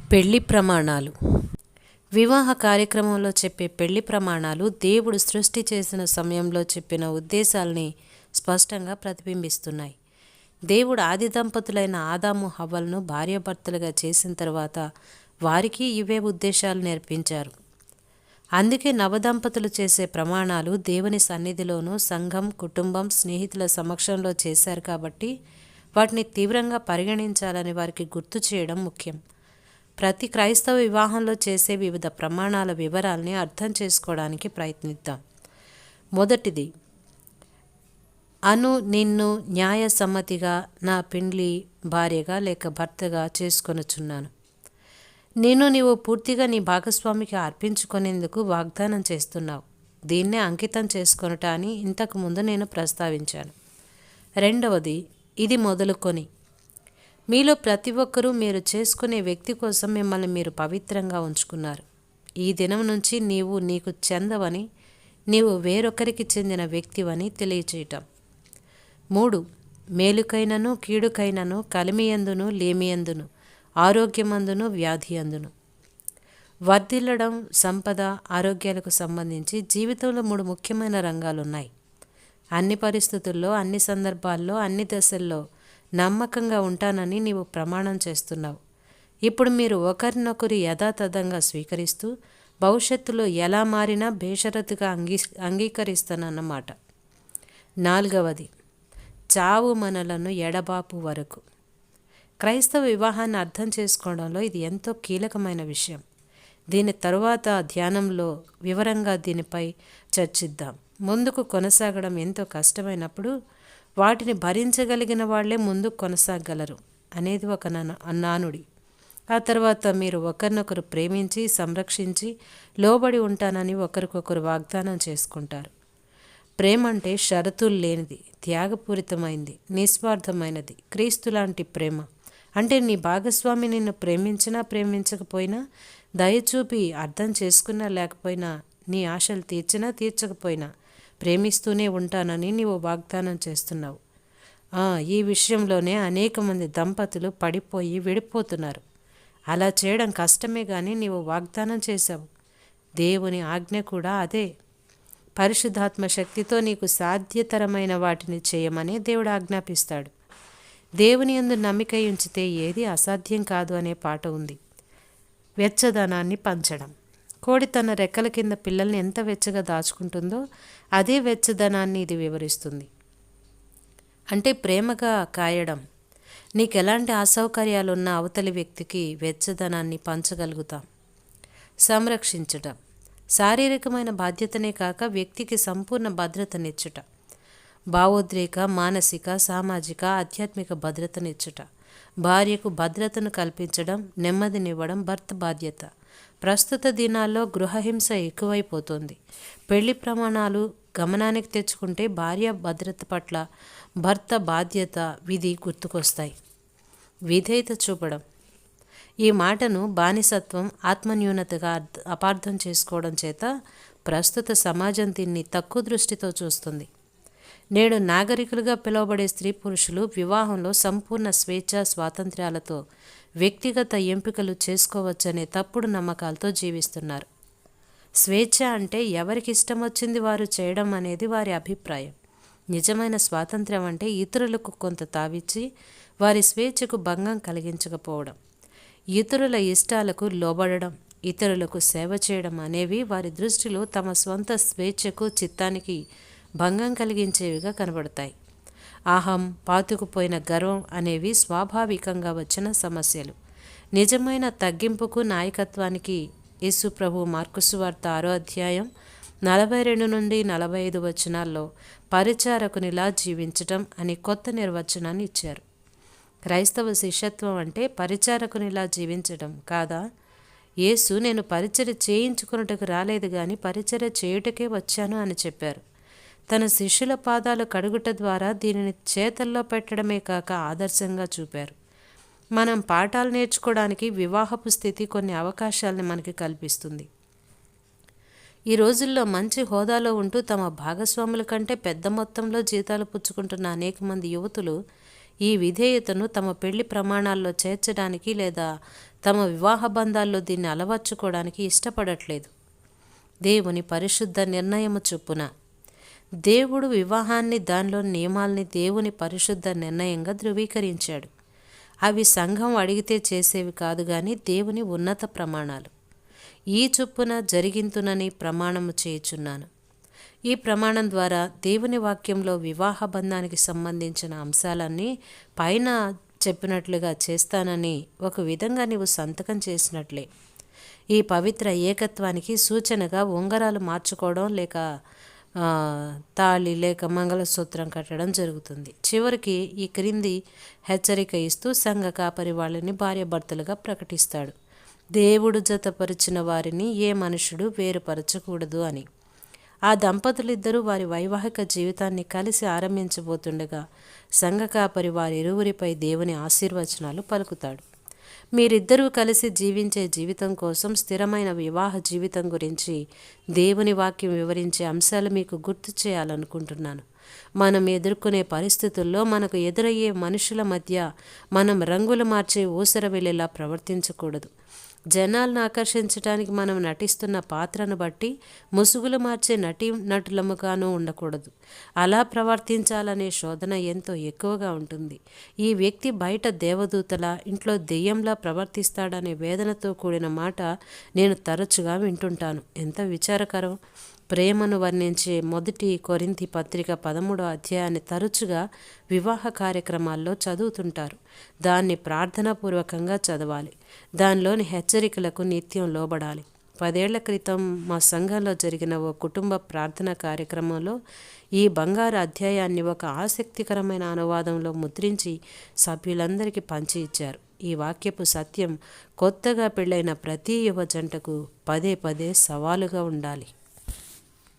పెళ్లి ప్రమాణాలు. వివాహ కార్యక్రమంలో చెప్పే పెళ్లి ప్రమాణాలు దేవుడు సృష్టి చేసిన సమయంలో చెప్పిన ఉద్దేశాల్ని స్పష్టంగా ప్రతిబింబిస్తున్నాయి. దేవుడు ఆది దంపతులైన ఆదాము హవ్వలను భార్యాభర్తలుగా చేసిన తర్వాత వారికి ఇవే ఉద్దేశాలు నేర్పించారు. అందుకే నవదంపతులు చేసే ప్రమాణాలు దేవుని సన్నిధిలోనూ సంఘం, కుటుంబం, స్నేహితుల సమక్షంలో చేశారు కాబట్టి వాటిని తీవ్రంగా పరిగణించాలని వారికి గుర్తు చేయడం ముఖ్యం. ప్రతి క్రైస్తవ వివాహంలో చేసే వివిధ ప్రమాణాల వివరాల్ని అర్థం చేసుకోవడానికి ప్రయత్నిద్దాం. మొదటిది, నిన్ను న్యాయసమ్మతిగా నా పెండ్లి భార్యగా లేక భర్తగా చేసుకొనుచున్నాను. నీవు పూర్తిగా నీ భాగస్వామికి అర్పించుకునేందుకు వాగ్దానం చేస్తున్నావు. దీన్నే అంకితం చేసుకొనుట అని ఇంతకుముందు నేను ప్రస్తావించాను. రెండవది, ఇది మొదలుకొని మీలో ప్రతి ఒక్కరూ మీరు చేసుకునే వ్యక్తి కోసం మిమ్మల్ని మీరు పవిత్రంగా ఉంచుకున్నారు. ఈ దినం నుంచి నీకు చెందవని, నీవు వేరొకరికి చెందిన వ్యక్తివని తెలియచేయటం. 3, మేలుకైనను కీడుకైనను, కలిమియందును లేమియందును, ఆరోగ్యమందును వ్యాధియందును. వర్ధిల్లడం, సంపద, ఆరోగ్యాలకు సంబంధించి జీవితంలో 3 ముఖ్యమైన రంగాలున్నాయి. అన్ని పరిస్థితుల్లో, అన్ని సందర్భాల్లో, అన్ని దశల్లో నమ్మకంగా ఉంటానని నీవు ప్రమాణం చేస్తున్నావు. ఇప్పుడు మీరు ఒకరినొకరు యథాతథంగా స్వీకరిస్తూ భవిష్యత్తులో ఎలా మారినా బేషరతుగా అంగీకరిస్తానన్నమాట. 4వది, చావు మనలను ఎడబాపు వరకు. క్రైస్తవ వివాహాన్ని అర్థం చేసుకోవడంలో ఇది ఎంతో కీలకమైన విషయం. దీని తరువాత ధ్యానంలో వివరంగా దీనిపై చర్చిద్దాం. ముందుకు కొనసాగడం ఎంతో కష్టమైనప్పుడు వాటిని భరించగలిగిన వాళ్లే ముందుకు కొనసాగలరు అనేది ఒక నానుడి. ఆ తర్వాత మీరు ఒకరినొకరు ప్రేమించి, సంరక్షించి, లోబడి ఉంటానని ఒకరికొకరు వాగ్దానం చేసుకుంటారు. ప్రేమ అంటే షరతులు లేనిది, త్యాగపూరితమైంది, నిస్వార్థమైనది. క్రీస్తు లాంటి ప్రేమ అంటే నీ భాగస్వామి నిన్ను ప్రేమించినా ప్రేమించకపోయినా, దయచూపి అర్థం చేసుకున్నా లేకపోయినా, నీ ఆశలు తీర్చినా తీర్చకపోయినా ప్రేమిస్తూనే ఉంటానని నీవు వాగ్దానం చేస్తున్నావు. ఈ విషయంలోనే అనేక మంది దంపతులు పడిపోయి విడిపోతున్నారు. అలా చేయడం కష్టమే కానీ నీవు వాగ్దానం చేశావు. దేవుని ఆజ్ఞ కూడా అదే. పరిశుద్ధాత్మ శక్తితో నీకు సాధ్యతరమైన వాటిని చేయమని దేవుడు ఆజ్ఞాపిస్తాడు. దేవుని యందు నమ్మిక ఉంచితే ఏది అసాధ్యం కాదు అనే పాట ఉంది. వెచ్చదనాన్ని పంచడం. కోడి తన రెక్కల కింద పిల్లల్ని ఎంత వెచ్చగా దాచుకుంటుందో అదే వెచ్చదనాన్ని ఇది వివరిస్తుంది. అంటే ప్రేమగా కాయడం. నీకెలాంటి అసౌకర్యాలున్న అవతలి వ్యక్తికి వెచ్చదనాన్ని పంచగలుగుతాం. సంరక్షించటం. శారీరకమైన బాధ్యతనే కాక వ్యక్తికి సంపూర్ణ భద్రతనిచ్చుట. భావోద్రేక, మానసిక, సామాజిక, ఆధ్యాత్మిక భద్రతనిచ్చుట. భార్యకు భద్రతను కల్పించడం, నెమ్మదినివ్వడం భర్త బాధ్యత. ప్రస్తుత దినాల్లో గృహహింస ఎక్కువైపోతుంది. పెళ్లి ప్రమాణాలు గమనానికి తెచ్చుకుంటే భార్య భద్రత పట్ల భర్త బాధ్యత, విధి గుర్తుకొస్తాయి. విధేయత చూపడం. ఈ మాటను బానిసత్వం, ఆత్మన్యూనతగా అపార్థం చేసుకోవడం చేత ప్రస్తుత సమాజం దీన్ని తక్కువ దృష్టితో చూస్తుంది. నేడు నాగరికులుగా పిలువబడే స్త్రీ పురుషులు వివాహంలో సంపూర్ణ స్వేచ్ఛ, స్వాతంత్ర్యాలతో వ్యక్తిగత ఎంపికలు చేసుకోవచ్చనే తప్పుడు నమ్మకాలతో జీవిస్తున్నారు. స్వేచ్ఛ అంటే ఎవరికి ఇష్టం వచ్చింది వారు చేయడం అనేది వారి అభిప్రాయం. నిజమైన స్వాతంత్ర్యం అంటే ఇతరులకు కొంత తావిచ్చి వారి స్వేచ్ఛకు భంగం కలిగించకపోవడం. ఇతరుల ఇష్టాలకు లోబడడం, ఇతరులకు సేవ చేయడం అనేవి వారి దృష్టిలో తమ స్వంత స్వేచ్ఛకు, చిత్తానికి భంగం కలిగించేవిగా కనబడతాయి. అహం, పాతుకుపోయిన గర్వం అనేవి స్వాభావికంగా వచ్చిన సమస్యలు. నిజమైన తగ్గింపుకు, నాయకత్వానికి యేసు ప్రభు మార్కు సువార్త 6వ అధ్యాయం 42 నుండి 45 వచనాల్లో పరిచారకునిలా జీవించటం అని కొత్త నిర్వచనాన్ని ఇచ్చారు. క్రైస్తవ శిష్యత్వం అంటే పరిచారకునిలా జీవించడం కాదా? యేసు నేను పరిచర్య చేయించుకున్నట్టుకు రాలేదు కానీ పరిచర్య చేయుటకే వచ్చాను అని చెప్పారు. తన శిష్యుల పాదాలు కడుగుట ద్వారా దీనిని చేతల్లో పెట్టడమే కాక ఆదర్శంగా చూపారు. మనం పాఠాలు నేర్చుకోవడానికి వివాహపు స్థితి కొన్ని అవకాశాలని మనకి కల్పిస్తుంది. ఈ రోజుల్లో మంచి హోదాలో ఉంటూ తమ భాగస్వాముల కంటే పెద్ద మొత్తంలో జీతాలు పుచ్చుకుంటున్న అనేక మంది యువతులు ఈ విధేయతను తమ పెళ్లి ప్రమాణాల్లో చేర్చడానికి లేదా తమ వివాహ బంధాల్లో దీన్ని అలవర్చుకోవడానికి ఇష్టపడట్లేదు. దేవుని పరిశుద్ధ నిర్ణయము చొప్పున దేవుడు వివాహాన్ని, దానిలో నియమాల్ని దేవుని పరిశుద్ధ నిర్ణయంగా ధృవీకరించాడు. అవి సంఘం అడిగితే చేసేవి కాదు కానీ దేవుని ఉన్నత ప్రమాణాలు. ఈ చొప్పున జరిగింతునని ప్రమాణము చేయుచున్నాను. ఈ ప్రమాణం ద్వారా దేవుని వాక్యంలో వివాహ బంధానికి సంబంధించిన అంశాలన్నీ పైన చెప్పినట్లుగా చేస్తానని ఒక విధంగా నీవు సంతకం చేసినట్లే. ఈ పవిత్ర ఏకత్వానికి సూచనగా ఉంగరాలు మార్చుకోవడం లేక తాళి లేక మంగళసూత్రం కట్టడం జరుగుతుంది. చివరికి ఈ క్రింది హెచ్చరిక ఇస్తూ సంఘ కాపరి వాళ్ళని భార్యాభర్తలుగా ప్రకటిస్తాడు. దేవుడు జతపరిచిన వారిని ఏ మనుషుడు వేరుపరచకూడదు అని. ఆ దంపతులిద్దరూ వారి వైవాహిక జీవితాన్ని కలిసి ఆరంభించబోతుండగా సంఘ కాపరి వారిరువురిపై దేవుని ఆశీర్వచనాలు పలుకుతాడు. మీరిద్దరూ కలిసి జీవించే జీవితం కోసం స్థిరమైన వివాహ జీవితం గురించి దేవుని వాక్యం వివరించే అంశాలు మీకు గుర్తు చేయాలనుకుంటున్నాను. మనం ఎదుర్కొనే పరిస్థితుల్లో మనకు ఎదురయ్యే మనుషుల మధ్య మనం రంగులు మార్చే ఊసరవెల్లిలా ప్రవర్తించకూడదు. జనాలను ఆకర్షించడానికి మనం నటిస్తున్న పాత్రను బట్టి ముసుగులు మార్చే నటులముగానూ ఉండకూడదు. అలా ప్రవర్తించాలనే శోధన ఎంతో ఎక్కువగా ఉంటుంది. ఈ వ్యక్తి బయట దేవదూతలా, ఇంట్లో దెయ్యంలా ప్రవర్తిస్తాడనే వేదనతో కూడిన మాట నేను తరచుగా వింటుంటాను. ఎంత విచారకరం! ప్రేమను వర్ణించే మొదటి కొరింథీ పత్రిక 13వ అధ్యాయాన్ని తరచుగా వివాహ కార్యక్రమాల్లో చదువుతుంటారు. దాన్ని ప్రార్థనాపూర్వకంగా చదవాలి. దానిలోని హెచ్చరికలకు నిత్యం లోబడాలి. 10 ఏళ్ల క్రితం మా సంఘంలో జరిగిన ఓ కుటుంబ ప్రార్థన కార్యక్రమంలో ఈ బంగారు అధ్యాయాన్ని ఒక ఆసక్తికరమైన అనువాదంలో ముద్రించి సభ్యులందరికీ పంచి ఇచ్చారు. ఈ వాక్యపు సత్యం కొత్తగా పెళ్ళైన ప్రతి యువ జంటకు పదే పదే సవాలుగా ఉండాలి.